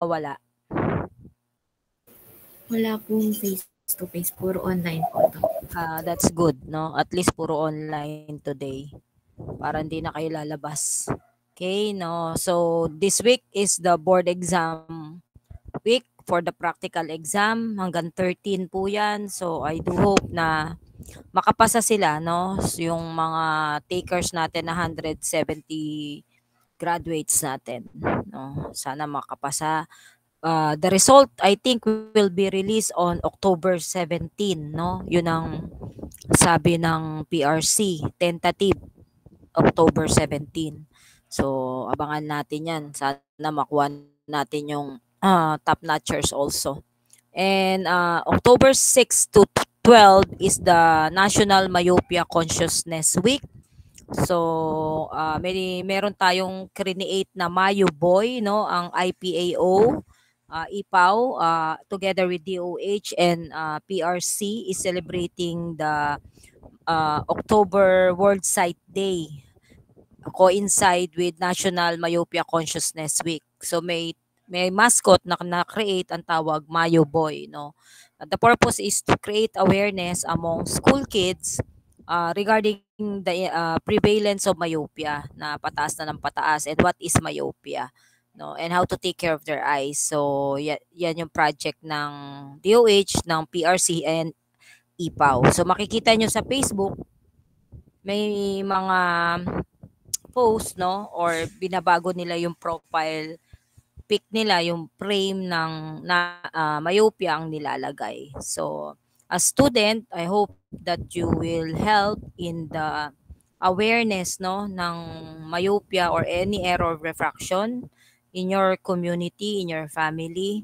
wala? Wala pong face-to-face, puro online po to. That's good, no? At least puro online today. Para hindi na kayo lalabas. Okay, no? So, this week is the board exam week for the practical exam. Hanggang 13 po yan. So, I do hope na makapasa sila, no? Yung mga takers natin na 170 graduates natin, no? Sana makapasa. The result, I think, will be released on October 17, no? Yun ang sabi ng PRC, tentative October 17. So, abangan natin yan. Sana makuha natin yung top notchers also. And October 6 to 12 is the National Myopia Consciousness Week. So, meron tayong create na Mayo Boy, no? Ang IPAO, IPAO, together with DOH and PRC is celebrating the October World Sight Day, coincide with National Myopia Consciousness Week. So may mascot na create ang tawag Mayo Boy, no. The purpose is to create awareness among school kids regarding the prevalence of myopia, na pataas na ng pataas, and what is myopia, no, and how to take care of their eyes. So yan yung project ng DOH, ng PRC and IPAO. So makikita nyo sa Facebook may mga post, no, or binabago nila yung profile pic nila, yung frame ng myopia ang nilalagay. So as student, I hope that you will help in the awareness, no, ng myopia or any error of refraction in your community, in your family,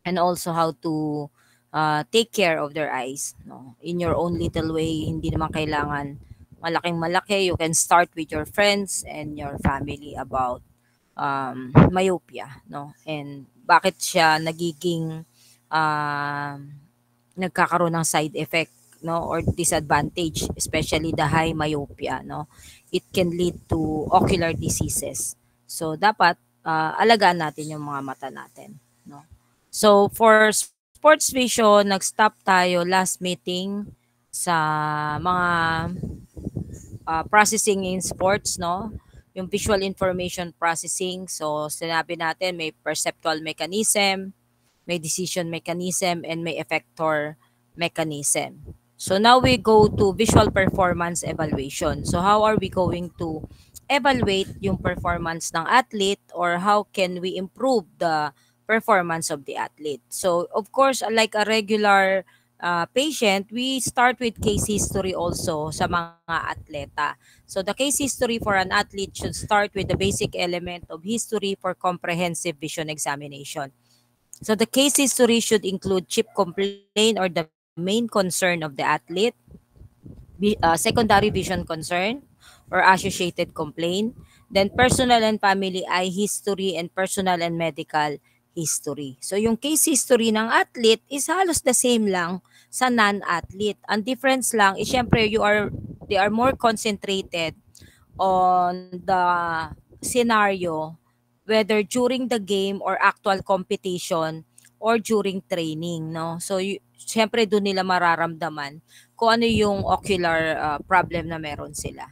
and also how to take care of their eyes, no, in your own little way. Hindi naman kailangan malaking malaki. You can start with your friends and your family about myopia, no, and bakit siya nagiging nagkakaroon ng side effect, no, or disadvantage, especially the high myopia, no. It can lead to ocular diseases. So dapat alagaan natin yung mga mata natin, no. So for Sports Vision, nag-stop tayo last meeting sa mga processing in sports, no? Yung visual information processing. So sinabi natin may perceptual mechanism, may decision mechanism, and may effector mechanism. So now we go to visual performance evaluation. So how are we going to evaluate yung performance ng athlete, or how can we improve the performance of the athlete? So of course, like a regular patient, we start with case history also sa mga atleta. So the case history for an athlete should start with the basic element of history for comprehensive vision examination. So the case history should include chief complaint or the main concern of the athlete, secondary vision concern or associated complaint, then personal and family eye history, and personal and medical history. So yung case history ng athlete is halos the same lang sa non-athlete. Ang difference lang is syempre they are more concentrated on the scenario, whether during the game or actual competition or during training, no. So syempre doon nila mararamdaman kung ano yung ocular problem na meron sila.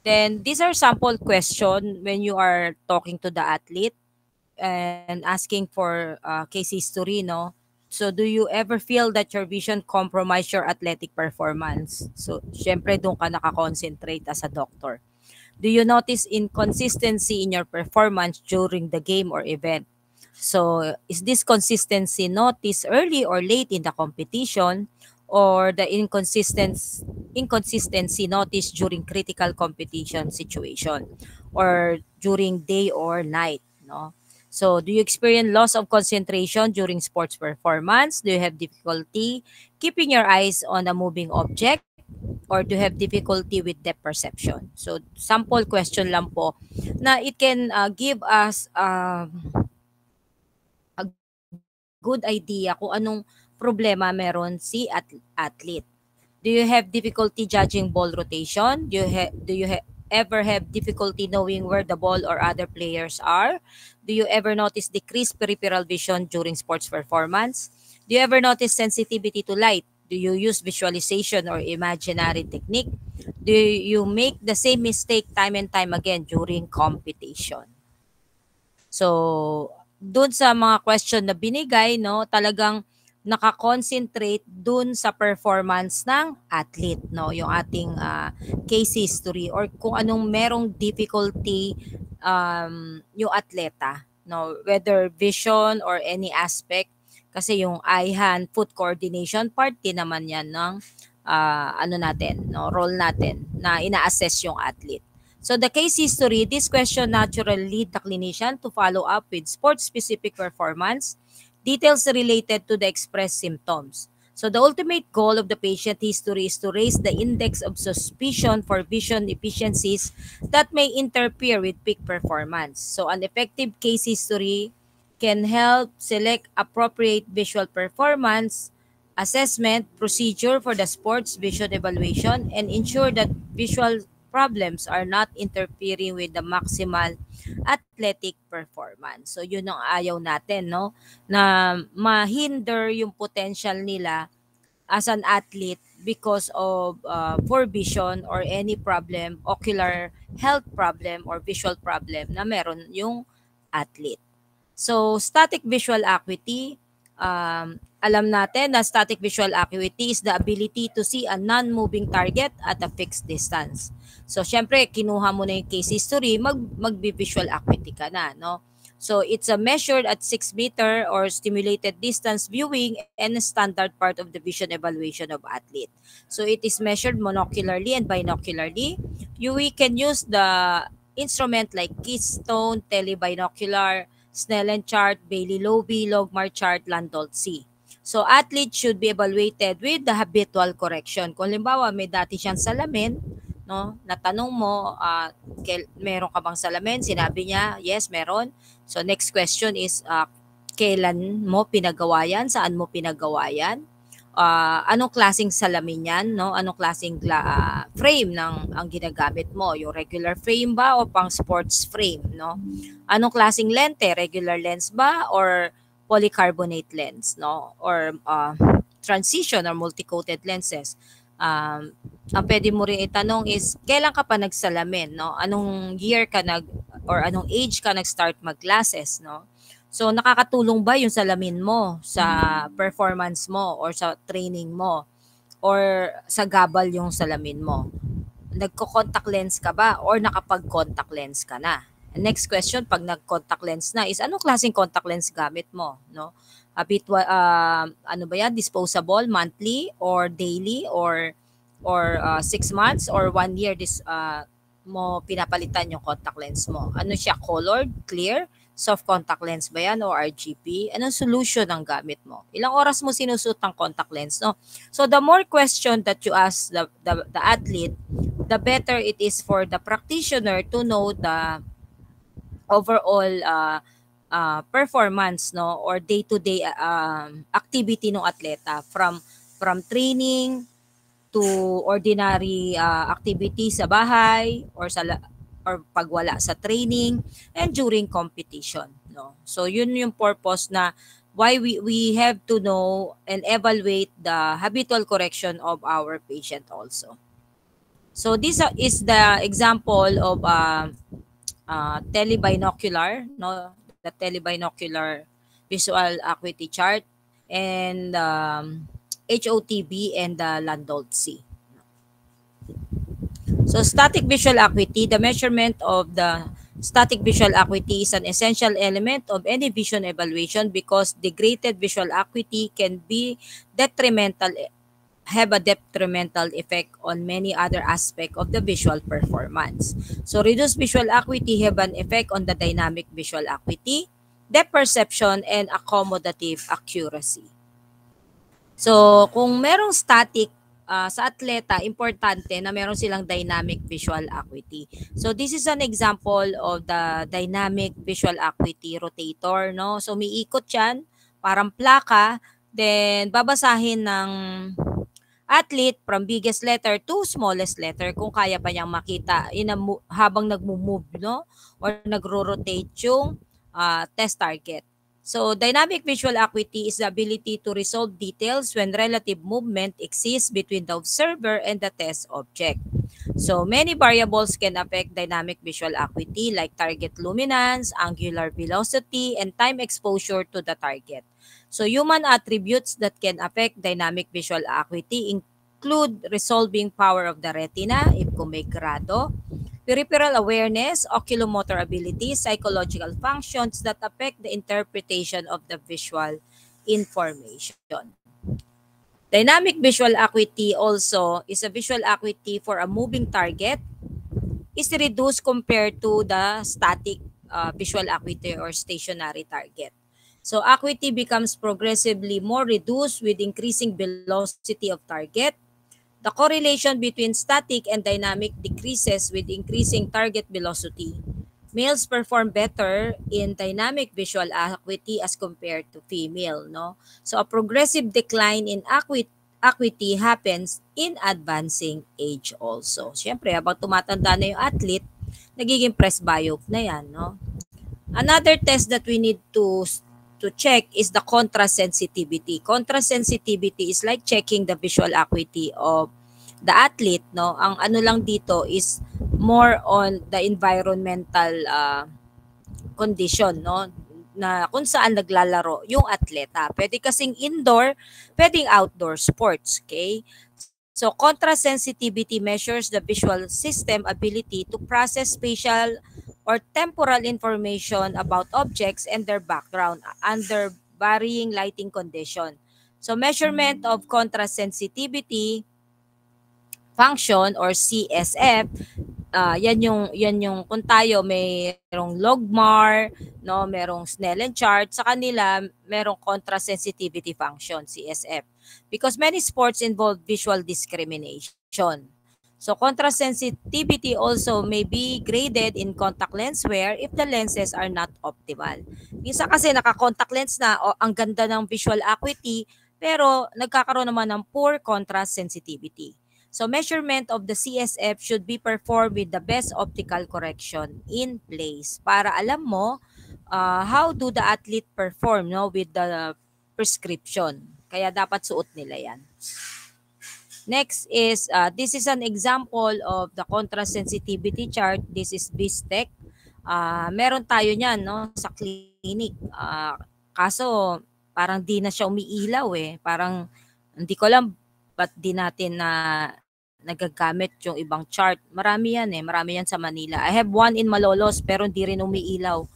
Then these are sample question when you are talking to the athlete and asking for case history, no. So do you ever feel that your vision compromise your athletic performance? So syempre doon ka nakakoncentrate as a doctor. Do you notice inconsistency in your performance during the game or event? So is this consistency noticed early or late in the competition, or the inconsistency noticed during critical competition situation, or during day or night, no? So do you experience loss of concentration during sports performance? Do you have difficulty keeping your eyes on a moving object, or do you have difficulty with depth perception? So sample question lang po na it can give us a good idea kung anong problema meron si athlete. Do you have difficulty judging ball rotation? Do you ever have difficulty knowing where the ball or other players are? Do you ever notice decreased peripheral vision during sports performance? Do you ever notice sensitivity to light? Do you use visualization or imaginary technique? Do you make the same mistake time and time again during competition? So, dun sa mga question na binigay, no, talagang nakakonsentrate dun sa performance ng athlete, no, yung ating case history or kung anong merong difficulty yung atleta, no, whether vision or any aspect. Kasi yung eye, hand, foot coordination, part din naman yan ng ano natin, no, role natin na ina-assess yung athlete. So the case history, this question naturally lead the clinician to follow up with sport-specific performance, details related to the expressed symptoms. So the ultimate goal of the patient history is to raise the index of suspicion for vision deficiencies that may interfere with peak performance. So an effective case history can help select appropriate visual performance assessment procedure for the sports vision evaluation and ensure that visual problems are not interfering with the maximal athletic performance. So yun ang ayaw natin, no? Na mahinder yung potential nila as an athlete because of poor vision or any problem, ocular health problem or visual problem na meron yung athlete. So, static visual acuity, alam natin na static visual acuity is the ability to see a non-moving target at a fixed distance. So, syempre, kinuha mo na yung case history, mag-visual acuity ka na, no? So, it's a measured at 6 meter or stimulated distance viewing and a standard part of the vision evaluation of athlete. So, it is measured monocularly and binocularly. We can use the instrument like Keystone, telebinocular, Snellen chart, Bailey-Lowy, Logmar chart, Landolt-C. So, athlete should be evaluated with the habitual correction. Kung halimbawa, may dati siyang salamin, no? Natanong mo, meron ka bang salamin? Sinabi niya, yes, meron. So, next question is, kailan mo pinagawa yan? Saan mo pinagawa yan? Anong klaseng salamin yan, no? Anong klaseng frame ang ginagamit mo? Yung regular frame ba o pang sports frame, no? Anong klaseng lente? Regular lens ba or polycarbonate lens, no? Or transition or multi-coated lenses. Ang pwede mo rin itanong is, kailan ka pa nagsalamin, no? Anong year ka or anong age ka nag-start mag-glasses, no? So, nakakatulong ba yung salamin mo sa performance mo or sa training mo or sa gabal yung salamin mo? Nagko-contact lens ka ba or nakapag-contact lens ka na? Next question, pag nag-contact lens na is anong klaseng contact lens gamit mo, no? Ano ba yan? Disposable, monthly or daily or 6 months or 1 year mo pinapalitan yung contact lens mo. Ano siya? Colored, clear, soft contact lens ba yan o RGP? Anong solution ang gamit mo? Ilang oras mo sinusuot ang contact lens, no? So the more question that you ask the athlete, the better it is for the practitioner to know the overall performance, no, or day-to-day activity ng atleta from training to ordinary activity sa bahay or pag wala sa training and during competition, no. So yun yung purpose na why we have to know and evaluate the habitual correction of our patient also. So this is the example of telebinocular, no, the telebinocular visual acuity chart and HOTB and the Landolt-C. So static visual acuity, the measurement of the static visual acuity is an essential element of any vision evaluation because degraded visual acuity can have a detrimental effect on many other aspects of the visual performance. So reduced visual acuity have an effect on the dynamic visual acuity, depth perception, and accommodative accuracy. So kung merong static sa atleta, importante na meron silang dynamic visual acuity. So this is an example of the dynamic visual acuity rotator, no? So umiikot yan, parang plaka, then babasahin ng athlete from biggest letter to smallest letter kung kaya pa niyang makita habang nagmo-move, no? Or nagro-rotate yung test target. So dynamic visual acuity is the ability to resolve details when relative movement exists between the observer and the test object. So many variables can affect dynamic visual acuity like target luminance, angular velocity, and time exposure to the target. So human attributes that can affect dynamic visual acuity include resolving power of the retina, if kung may grado, peripheral awareness, oculomotor ability, psychological functions that affect the interpretation of the visual information. Dynamic visual acuity also is a visual acuity for a moving target is reduced compared to the static visual acuity or stationary target. So acuity becomes progressively more reduced with increasing velocity of target. The correlation between static and dynamic decreases with increasing target velocity. Males perform better in dynamic visual acuity as compared to female, no? So a progressive decline in acuity happens in advancing age also. Siyempre, habang tumatanda na yung athlete, nagiging presbyope na yan, no? Another test that we need to check is the contrast sensitivity. Contrast sensitivity is like checking the visual acuity of the athlete, no? Ang ano lang dito is more on the environmental condition, no? Na kung saan naglalaro yung atleta. Pwede kasing indoor, pwedeng outdoor sports, okay? So contrast sensitivity measures the visual system ability to process spatial or temporal information about objects and their background under varying lighting condition. So measurement of contrast sensitivity function or CSF, yan yung kung tayo mayroong logmar, no, merong Snellen chart, sa kanila merong contrast sensitivity function, CSF. Because many sports involve visual discrimination. So contrast sensitivity also may be graded in contact lens wear if the lenses are not optimal. Minsan kasi naka-contact lens na, ang ganda ng visual acuity, pero nagkakaroon naman ng poor contrast sensitivity. So measurement of the CSF should be performed with the best optical correction in place para alam mo how do the athlete perform, no, with the prescription. Kaya dapat suot nila yan. Next is, this is an example of the contrast sensitivity chart. This is BISTEC. Meron tayo niyan, no, sa clinic. Kaso parang di na siya umiilaw eh. Parang hindi ko alam ba't di natin na nagagamit yung ibang chart. Marami yan eh. Marami yan sa Manila. I have one in Malolos pero hindi rin umiilaw.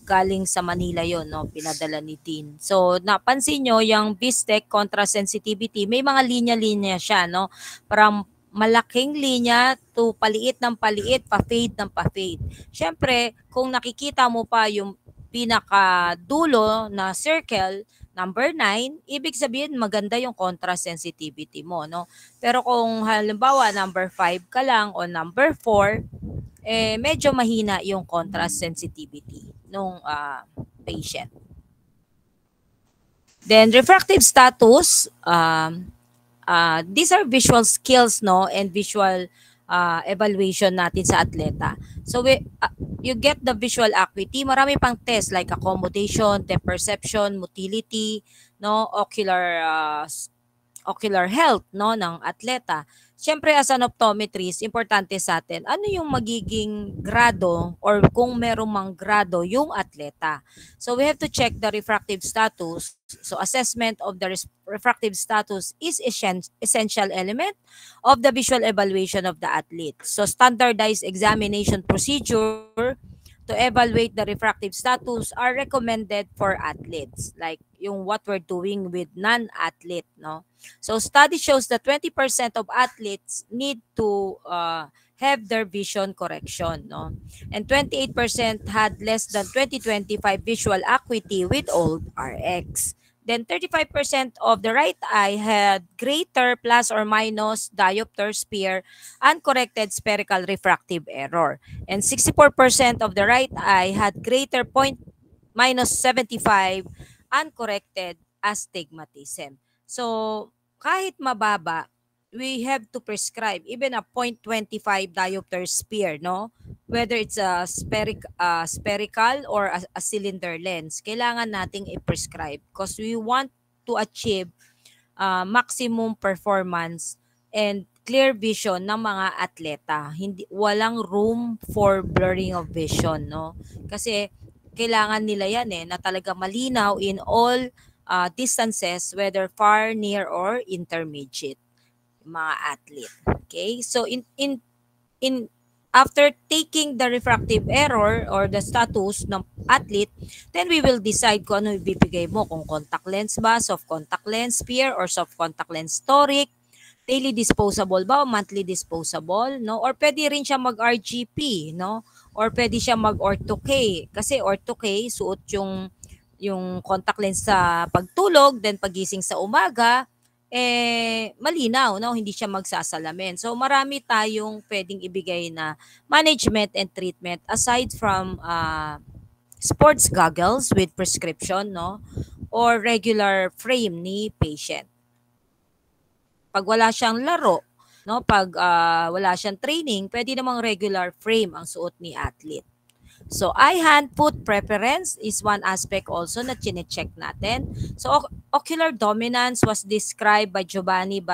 Galing sa Manila yon, no, pinadala ni Dean. So napansin nyo yung BISTEC contrast sensitivity, may mga linya-linya siya, no? Parang malaking linya to paliit ng paliit, pa-fade ng pa-fade. Syempre, kung nakikita mo pa yung pinaka-dulo na circle, number 9, ibig sabihin maganda yung contrast sensitivity mo, no? Pero kung halimbawa number 5 ka lang o number 4, medyo mahina yung contrast sensitivity nung patient. Then refractive status, these are visual skills, no, and visual evaluation natin sa atleta. So you get the visual acuity, marami pang test like accommodation, depth perception, motility, no, ocular health, no, ng atleta. Siyempre as an optometrist, importante sa atin ano yung magiging grado or kung merong mang grado yung atleta. So we have to check the refractive status. So assessment of the refractive status is essential element of the visual evaluation of the athlete. So standardized examination procedure to evaluate the refractive status are recommended for athletes, like yung what we're doing with non-athlete, no? So study shows that 20% of athletes need to have their vision correction, no? And 28% had less than 20/25 visual acuity with old RX. Then 35% of the right eye had greater plus or minus diopter sphere uncorrected spherical refractive error. And 64% of the right eye had greater -75 uncorrected astigmatism. So kahit mababa we have to prescribe even a 0.25 diopter sphere, no? Whether it's a spherical or a cylinder lens, kailangan nating i-prescribe because we want to achieve maximum performance and clear vision ng mga atleta. Hindi walang room for blurring of vision, no? Kasi kailangan nila yan na talaga malinaw in all distances, whether far, near or intermediate, mga athlete. Okay? So in after taking the refractive error or the status ng athlete, then we will decide kung ano ibibigay mo, kung contact lens ba, soft contact lens sphere or soft contact lens toric, daily disposable ba o monthly disposable, no? Or pwede rin siya mag-RGP, no? Or pwede siya mag-Ortho-K. Kasi Ortho-K, suot yung contact lens sa pagtulog, then pagising sa umaga, malinaw, no? Hindi siya magsasalamin. So marami tayong pwedeng ibigay na management and treatment aside from sports goggles with prescription, no? Or regular frame ni patient. Pag wala siyang laro, no? Pag wala siyang training, pwede namang regular frame ang suot ni athlete. So, eye-hand foot preference is one aspect also na chine-check natin. So, ocular dominance was described by Giovanni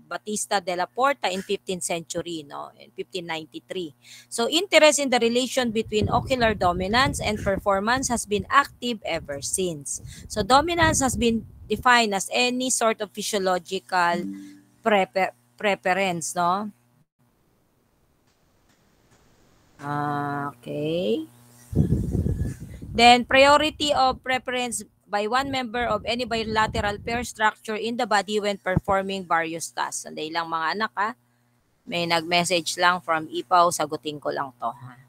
Battista della Porta in 15th century, no, in 1593. So, interest in the relation between ocular dominance and performance has been active ever since. So, dominance has been defined as any sort of physiological preference, no? Okay. Then, priority of preference by one member of any bilateral pair structure in the body when performing various tasks. Sanday lang mga anak ha. May nag-message lang from IPAW, sagutin ko lang to ha.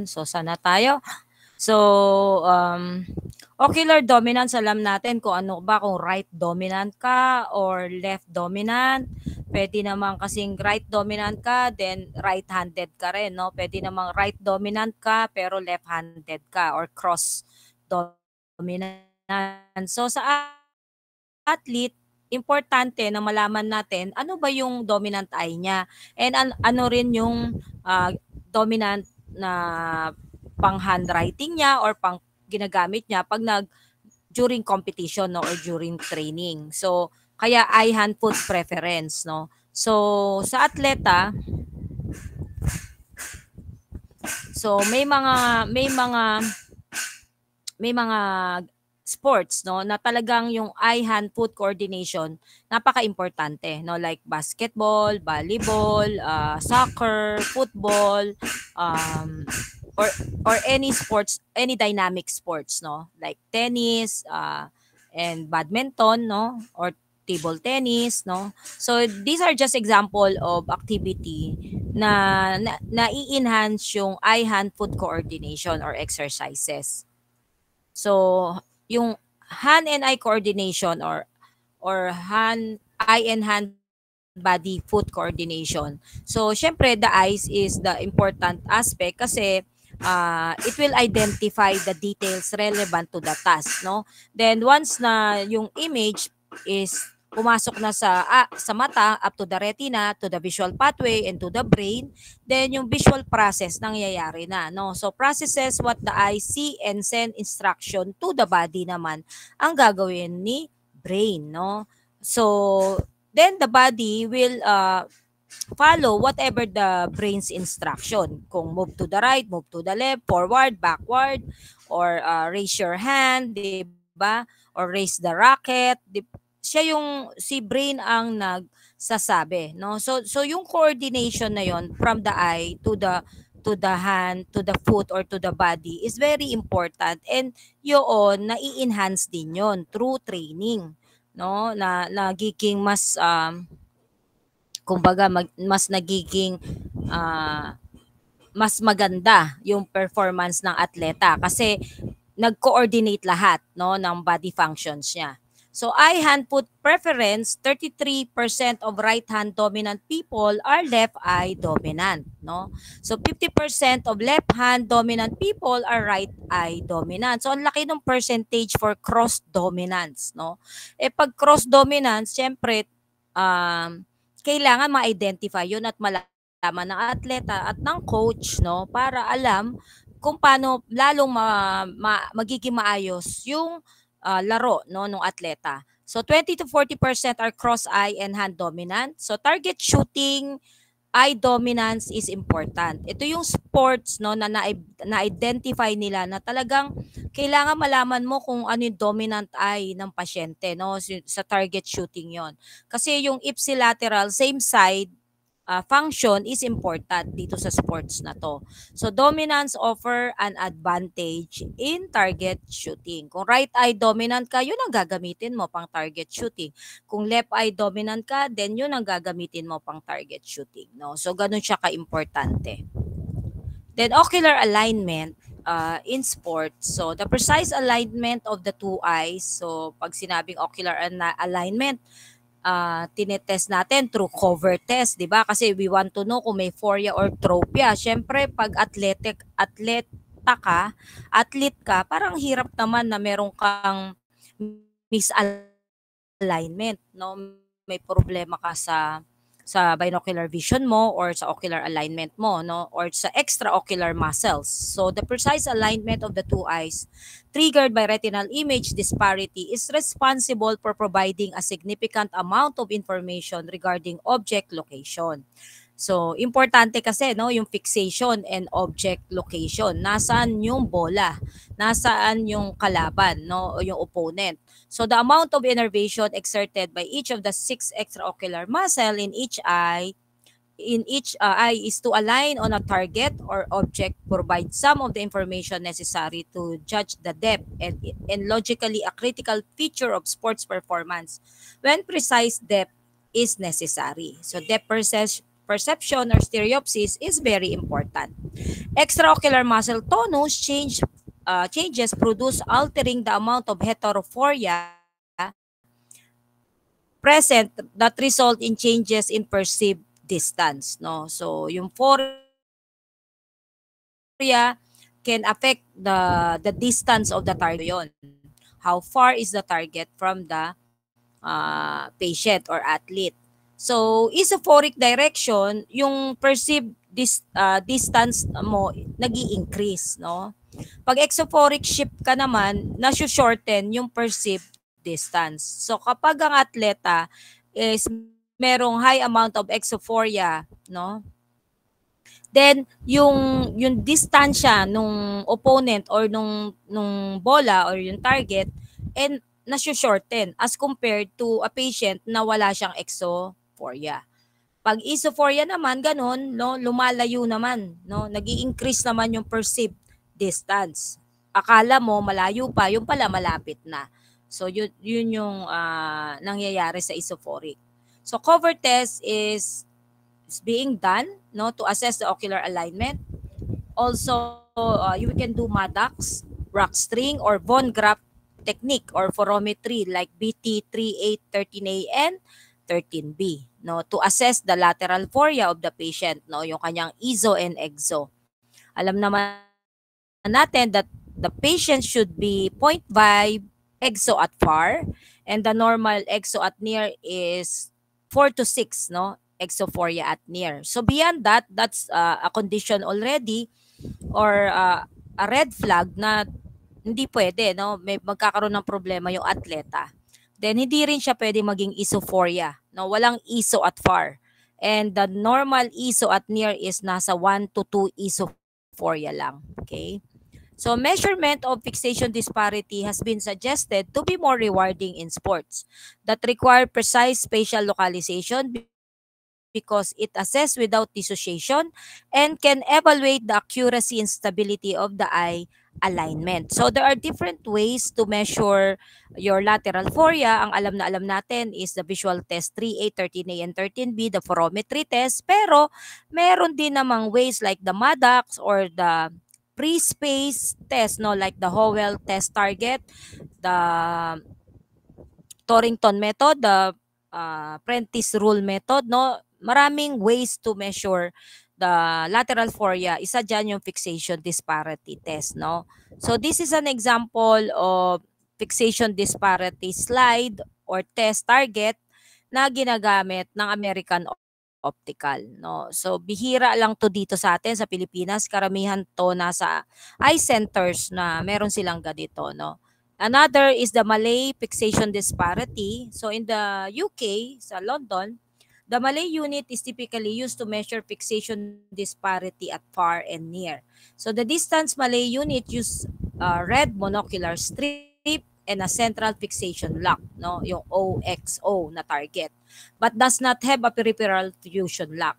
So, sana tayo. So, ocular dominance, alam natin kung ano ba, kung right dominant ka or left dominant. Pwede namang kasing right dominant ka, then right-handed ka rin, no? Pwede namang right dominant ka, pero left-handed ka or cross dominant. So, sa athlete, importante na malaman natin ano ba yung dominant eye niya and ano rin yung dominant na pang handwriting niya or pang ginagamit niya pag during competition, no, or during training. So kaya eye hand foot preference, no. So sa atleta, so may mga sports, no, na talagang yung eye hand foot coordination napaka-importante, no, like basketball, volleyball, soccer, football, or any sports, any dynamic sports, no, like tennis and badminton, no, or table tennis, no. So these are just example of activity na i-enhance yung eye hand foot coordination or exercises. So yung hand and eye coordination or eye and hand body foot coordination. So syempre the eyes is the important aspect kasi it will identify the details relevant to the task, no? Then once na yung image is pumasok na sa mata, up to the retina, to the visual pathway, and to the brain, then yung visual process nangyayari na, no? So processes what the eye see and send instruction to the body naman ang gagawin ni brain, no? So then the body will follow whatever the brain's instruction. Kung move to the right, move to the left, forward, backward, or raise your hand, di ba? Or raise the racket. Si brain ang nagsasabi, no? So yung coordination na yon from the eye to the hand, to the foot, or to the body is very important, and yun nai-enhance din yon through training, no? Na nagiging mas kumbaga mas nagiging mas maganda yung performance ng atleta kasi nag-coordinate lahat, no, ng body functions niya. So eye hand foot preference, 33% of right hand dominant people are left eye dominant, no? So 50% of left hand dominant people are right eye dominant. So ang laki ng percentage for cross dominance, no? Pag cross dominance, syempre kailangan ma-identify 'yun at malaman ng atleta at ng coach, no, para alam kung paano lalong magiging maayos yung laro, no, ng atleta. So 20 to 40% are cross eye and hand dominant. So target shooting eye dominance is important. Ito yung sports, no, na-identify nila na talagang kailangan malaman mo kung ano yung dominant eye ng pasyente, no, sa target shooting yon. Kasi yung ipsilateral same side function is important dito sa sports na to. So dominance offer an advantage in target shooting. Kung right eye dominant ka, yun ang gagamitin mo pang target shooting. Kung left eye dominant ka, then yun ang gagamitin mo pang target shooting, no? So ganun siya ka-importante. Then ocular alignment in sports. So the precise alignment of the two eyes. So pag sinabing ocular alignment, tinetest natin through cover test, 'di ba? Kasi we want to know kung may phoria or tropia. Syempre, pag athlete ka, parang hirap naman na meron kang misalignment, no? May problema ka sa binocular vision mo or sa ocular alignment mo, no, or sa extraocular muscles. So the precise alignment of the two eyes triggered by retinal image disparity is responsible for providing a significant amount of information regarding object location. So importante kasi, no, yung fixation and object location. Nasaan yung bola? Nasaan yung kalaban, no, o yung opponent? So the amount of innervation exerted by each of the 6 extraocular muscle in each eye is to align on a target or object, provide some of the information necessary to judge the depth and logically a critical feature of sports performance when precise depth is necessary. So depth perception or stereopsis is very important. Extraocular muscle tonus changes produce altering the amount of heterophoria present that result in changes in perceived distance, no? So yung phoria can affect the distance of the target yon. How far is the target from the patient or athlete? So isophoric direction, yung perceived distance mo nag-i-increase, no? Pag exophoric shift ka naman, na-shorten yung perceived distance. So kapag ang atleta is merong high amount of exophoria, no? Then yung distansya nung opponent or nung bola or yung target and na-shorten as compared to a patient na wala siyang exophoria. Pag isophoria naman ganun, no, lumalayo naman, no, nag-i-increase naman yung perceived distance. Akala mo malayo pa, yung pala malapit na. So yun yung nangyayari sa isophoric. So cover test is being done, no, to assess the ocular alignment. Also, you can do Maddox, rock string, or von Graf technique or photometry like BT38, 13A, and 13B, no, to assess the lateral phoria of the patient, no, yung kanyang EXO and EXO. Alam naman natin that the patient should be 0.5 EXO at far and the normal EXO at near is 4 to 6, no, exophoria at near. So beyond that, that's a condition already or a red flag na hindi pwede, no, may magkakaroon ng problema yung atleta. Then hindi rin siya pwede maging isophoria, no, walang iso at far. And the normal iso at near is nasa 1 to 2 isophoria lang, okay? So measurement of fixation disparity has been suggested to be more rewarding in sports that require precise spatial localization because it assesses without dissociation and can evaluate the accuracy and stability of the eye alignment. So there are different ways to measure your lateral phoria. Ang alam natin is the visual test 3A, 13A, and 13B, the photometry test. Pero meron din namang ways like the Maddox or the pre-space test, no, like the Howell test target, the Torrington method, the Prentice rule method, no? Maraming ways to measure the lateral foria. Isa dyan yung fixation disparity test, no? So this is an example of fixation disparity slide or test target na ginagamit ng American Optical, no? So bihira lang to dito sa atin sa Pilipinas. Karamihan to nasa eye centers na meron silang ganito, no? Another is the Malay fixation disparity. So in the UK, sa London, the Malay unit is typically used to measure fixation disparity at far and near. So the distance Malay unit use red monocular strip and a central fixation lock, no, yung OXO na target, but does not have a peripheral fusion lock.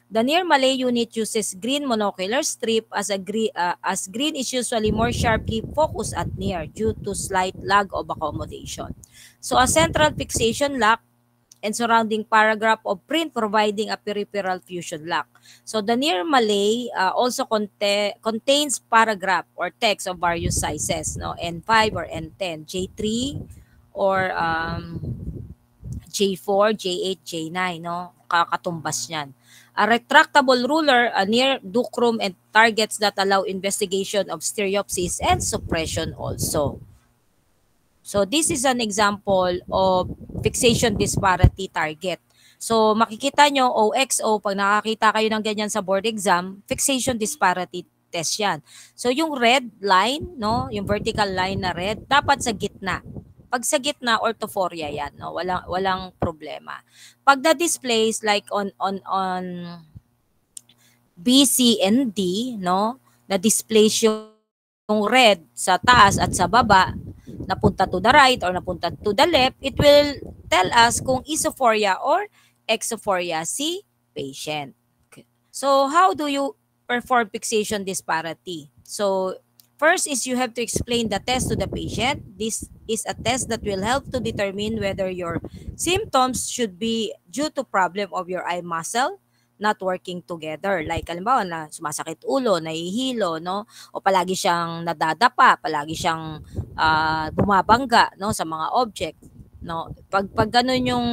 The near Malay unit uses green monocular strip as green is usually more sharply focused at near due to slight lag of accommodation. So a central fixation lock and surrounding paragraph of print providing a peripheral fusion lock. So the near Malay also contains paragraph or text of various sizes, no, N5 or N10, J3 or J4, J8, J9, no, kakatumbas niyan. A retractable ruler near ducrum and targets that allow investigation of stereopsis and suppression also. So this is an example of fixation disparity target. So makikita nyo, OXO, pag nakakita kayo ng ganyan sa board exam, fixation disparity test yan. So yung red line, no, yung vertical line na red, dapat sa gitna. Pag sa gitna, orthophoria yan, no, walang problema. Pag na-displays like on B, C, and D, no, na-displays yung red sa taas at sa baba, napunta to the right or napunta to the left, it will tell us kung esophoria or exophoria si patient. Okay. So how do you perform fixation disparity? So first is you have to explain the test to the patient. This is a test that will help to determine whether your symptoms should be due to problem of your eye muscle not working together. Like, halimbawa, na sumasakit ulo, nahihilo, no? O palagi siyang nadadapa, palagi siyang bumabangga, no, sa mga object, no? Pag ganun yung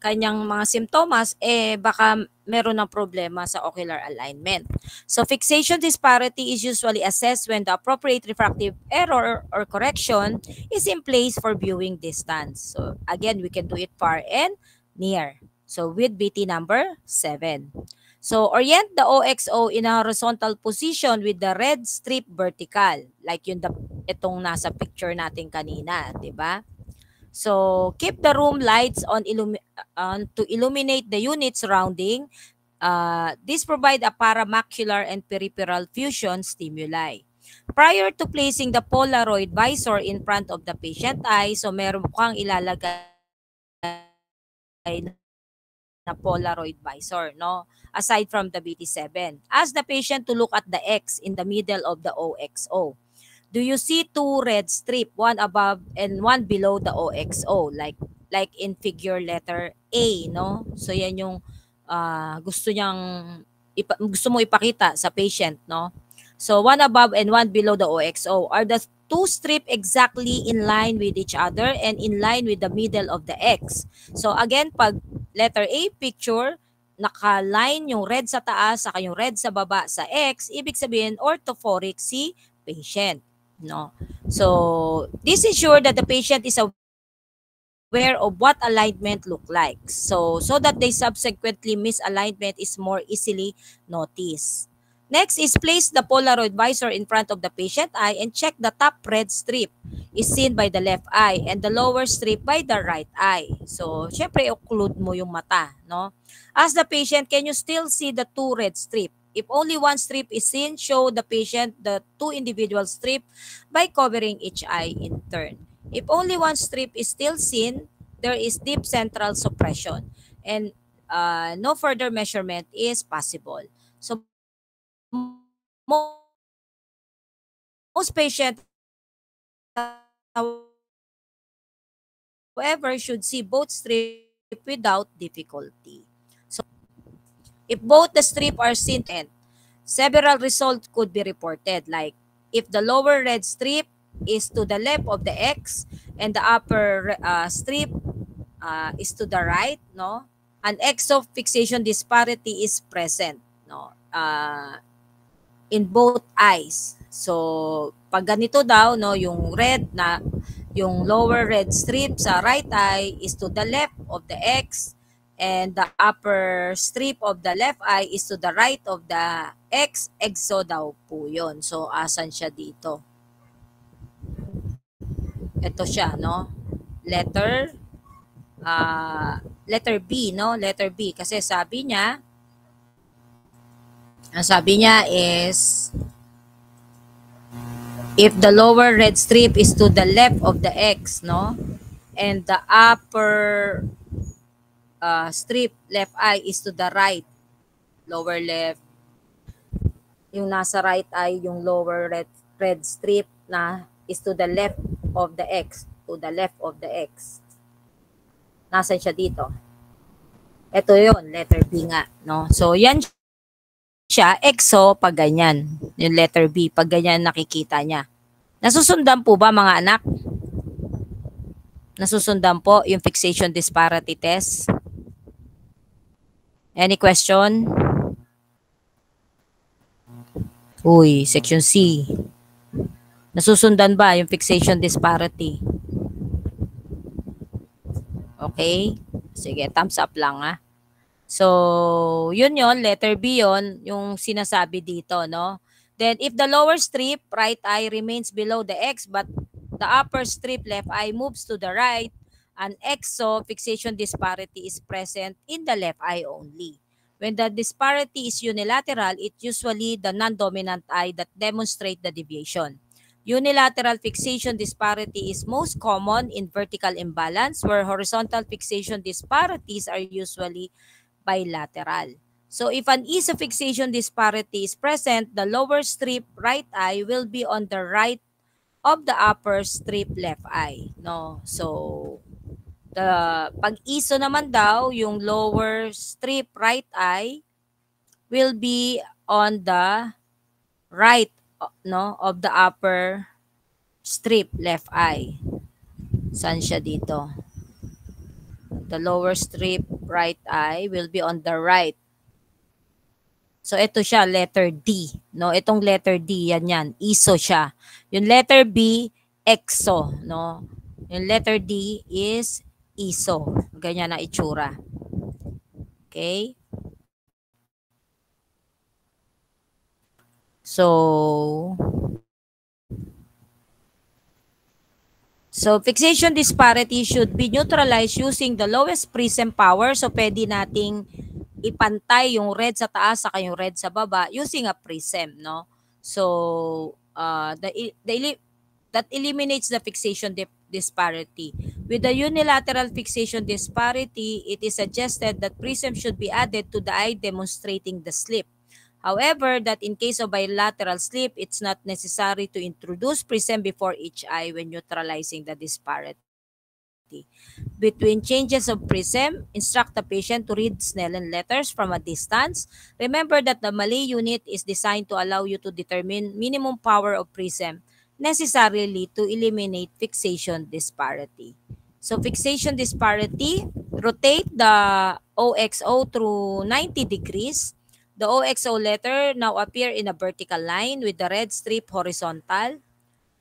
kanyang mga simptomas, baka meron ng problema sa ocular alignment. So fixation disparity is usually assessed when the appropriate refractive error or correction is in place for viewing distance. So again, we can do it far and near. So with BT number 7. So orient the OXO in a horizontal position with the red strip vertical. Like itong nasa picture natin kanina, di ba? So keep the room lights on to illuminate the unit surrounding. This provide a paramacular and peripheral fusion stimuli. Prior to placing the Polaroid visor in front of the patient eye, so meron kang ilalagay na Polaroid visor, no? Aside from the BT7. Ask the patient to look at the X in the middle of the OXO. Do you see two red strip, one above and one below the OXO, like in figure letter A, no? So yan yung gusto mo ipakita sa patient, no? So one above and one below the OXO. Are the two strip exactly in line with each other and in line with the middle of the X? So again, pag letter A picture, naka-line yung red sa taas saka yung red sa baba sa X, ibig sabihin orthophoric si patient, no? So this is sure that the patient is aware of what alignment look like. So that they subsequently misalignment is more easily noticed. Next is place the Polaroid visor in front of the patient eye and check the top red strip is seen by the left eye and the lower strip by the right eye. So, syempre, occlude mo yung mata, no? Ask the patient, can you still see the two red strip? If only one strip is seen, show the patient the two individual strip by covering each eye in turn. If only one strip is still seen, there is deep central suppression and no further measurement is possible. So, most patients, however, should see both strips without difficulty. So, if both the strips are seen, several results could be reported. Like, if the lower red strip is to the left of the X and the upper strip is to the right, no? An exo-fixation disparity is present, no? In both eyes. So, pag ganito daw, no, yung lower red strip sa right eye is to the left of the X, and the upper strip of the left eye is to the right of the X. Exo daw po yun. So, asan siya dito? Ito siya, no? Letter B, no? Letter B. Kasi ang sabi niya is, if the lower red strip is to the left of the X, no? And the upper strip, left eye, is to the right, lower left. Yung nasa right eye, yung lower red strip na is to the left of the X, to the left of the X. Nasaan siya dito? Ito yon, letter B nga, no? So, yan siya, exo, pag ganyan. Yung letter B, pag ganyan nakikita niya. Nasusundan po ba, mga anak? Nasusundan po yung fixation disparity test? Any question? Uy, section C. Nasusundan ba yung fixation disparity? Okay? Sige, thumbs up lang ha. So, yun yon, letter B yon, yung sinasabi dito, no? Then, if the lower strip, right eye, remains below the X, but the upper strip, left eye, moves to the right, an exo-fixation disparity is present in the left eye only. When the disparity is unilateral, it's usually the non-dominant eye that demonstrate the deviation. Unilateral fixation disparity is most common in vertical imbalance, where horizontal fixation disparities are usually bilateral. So if an isofixation disparity is present, the lower strip right eye will be on the right of the upper strip left eye, no? So pag iso naman daw, yung lower strip right eye will be on the right, no, of the upper strip left eye. Saan siya dito? The lower strip right eye will be on the right. So, ito siya, letter D. No? Itong letter D, yan. ISO siya. Yung letter B, EXO. No? Yung letter D is ISO. Ganyan na itsura. Okay? So, fixation disparity should be neutralized using the lowest prism power. So, pwede nating ipantay yung red sa taas saka yung red sa baba using a prism, no? So, that eliminates the fixation disparity. With the unilateral fixation disparity, it is suggested that prism should be added to the eye demonstrating the slip. However, that in case of bilateral slip, it's not necessary to introduce prism before each eye when neutralizing the disparity. Between changes of prism, instruct the patient to read Snellen letters from a distance. Remember that the Malay unit is designed to allow you to determine minimum power of prism necessarily to eliminate fixation disparity. So fixation disparity, rotate the OXO through 90 degrees. The OXO letter now appear in a vertical line with the red strip horizontal.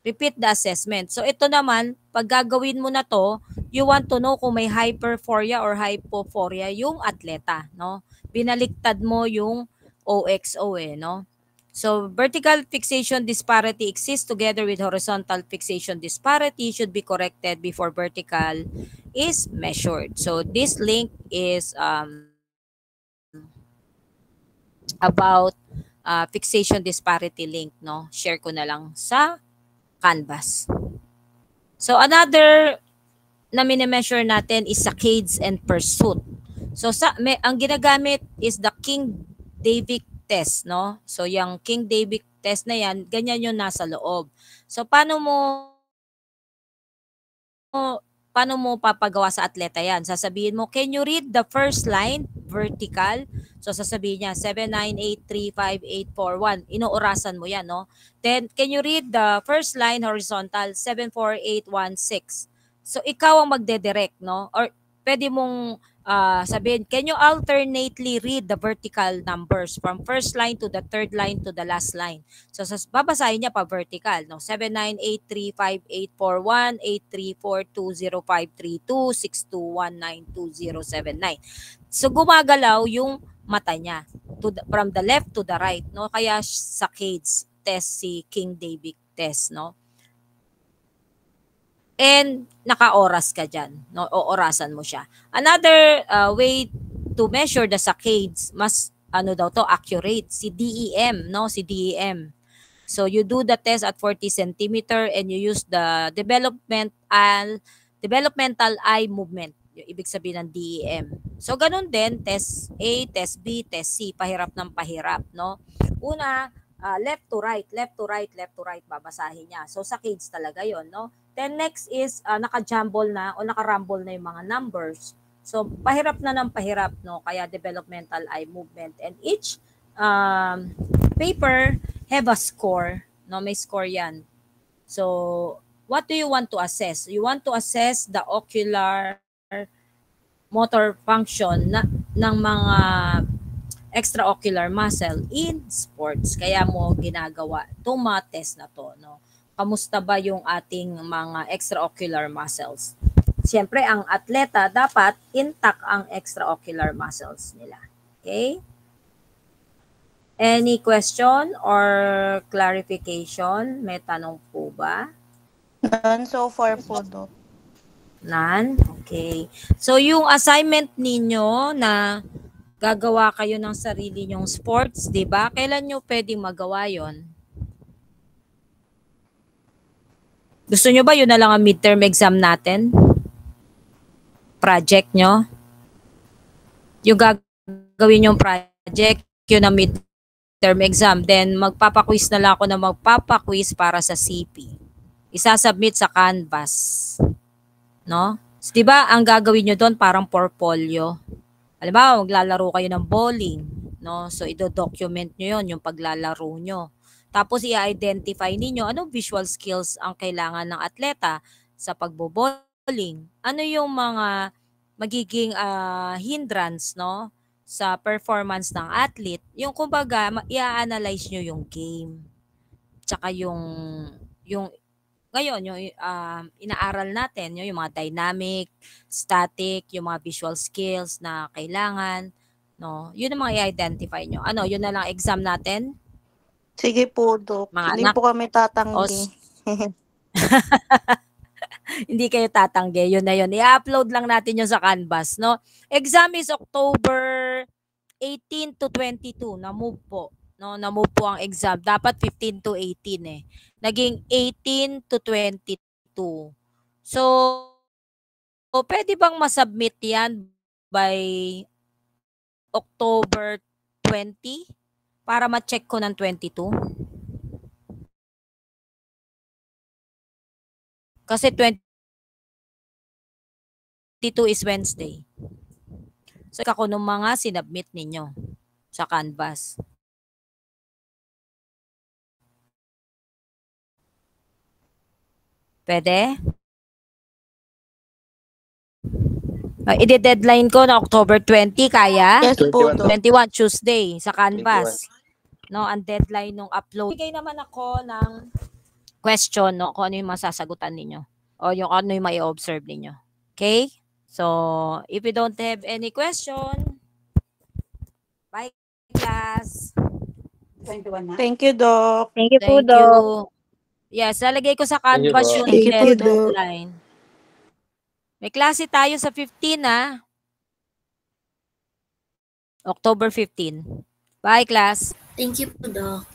Repeat the assessment. So ito naman, pag gagawin mo na to, you want to know kung may hyperphoria or hypophoria yung atleta, no? Binaliktad mo yung OXO no? So vertical fixation disparity exists together with horizontal fixation disparity should be corrected before vertical is measured. So this link is about fixation disparity link, no? Share ko na lang sa Canvas. So another na mini-measure natin is saccades and pursuit. So ang ginagamit is the King-Davick test, no? So yung King-Davick test na yan, ganyan yung nasa loob. So paano mo papagawa sa atleta yan? Sasabihin mo, can you read the first line vertical? So sasabihin niya 7983584 Inuurasan mo yan, no? Then can you read the first line horizontal 74816? So, ikaw ang magdedirect, no? Or pwede mong sabihin, can you alternately read the vertical numbers from first line to the third line to the last line? So, babasahin niya pa vertical, no? 798358418342053262192079. So, gumagalaw yung mata niya from the left to the right, no? Kaya sa CADES test si King David test, no? And naka-oras ka dyan, no? O orasan mo siya. Another way to measure the saccades, mas ano daw to, accurate, si DEM, no? Si DEM. So you do the test at 40 centimeter and you use the developmental eye movement. Yung ibig sabihin ng DEM. So ganun din, test A, test B, test C, pahirap ng pahirap, no? Una, left to right, left to right, left to right, babasahin niya. So saccades talaga yon, no? Then next is naka-jumble na o naka-rumble na yung mga numbers. So pahirap na ng pahirap, no? Kaya developmental eye movement. And each paper have a score, no? May score yan. So what do you want to assess? You want to assess the ocular motor function ng mga extraocular muscle in sports. Kaya mo ginagawa itong mga test na to, no? Kamusta ba yung ating mga extraocular muscles? Siyempre, ang atleta dapat intact ang extraocular muscles nila. Okay? Any question or clarification? May tanong po ba? None so far po, Doc. None? Okay. So, yung assignment ninyo na gagawa kayo ng sarili nyong sports, di ba? Kailan nyo pwedeng magawa yon? Gusto nyo ba yun na lang ang midterm exam natin? Project nyo? Yung gagawin yung project, yun ang midterm exam. Then, magpapaquiz na lang ako na magpapaquiz para sa CP. Isasubmit sa Canvas. No? So, di ba, ang gagawin nyo doon parang portfolio. Halimbawa, maglalaro kayo ng bowling. No? So, i-document nyo yun, yung paglalaro nyo. Tapos, i-identify ninyo anong visual skills ang kailangan ng atleta sa pagbo-bowling. Ano yung mga magiging hindrance, no, sa performance ng athlete. Yung kumbaga, i-analyze nyo yung game. Tsaka yung ngayon, yung inaaral natin, yung mga dynamic, static, yung mga visual skills na kailangan, no? Yun ang mga i-identify nyo. Ano, yun na lang exam natin? Sige po, Doc. Mga Hindi anak. po kami tatanggi. Hindi kayo tatanggi. Yun na yun. I-upload lang natin yun sa Canvas, no? Exam is October 18 to 22. Na-move po. No, na-move po ang exam. Dapat 15 to 18 eh. Naging 18 to 22. So, pwede bang masubmit yan by October 20 para ma-check ko ng 22? Kasi 22 is Wednesday. So, ako nung mga sinubmit ninyo sa Canvas. Pwede? I-deadline ko na October 20, kaya? Yes po, Doc. 21, Tuesday, sa Canvas. No, ang deadline ng upload. Bigay naman ako ng question, no, kung ano yung masasagutan ninyo. O yung ano yung mai-observe ninyo. Okay? So, if you don't have any question, bye, class. Thank you, Doc. Thank you po, Thank Doc. you. Yes, lalagay ko sa Canvas yung Thank you po, Doc. deadline. May klase tayo sa 15, ah. October 15. Bye, class. Thank you po, Doc.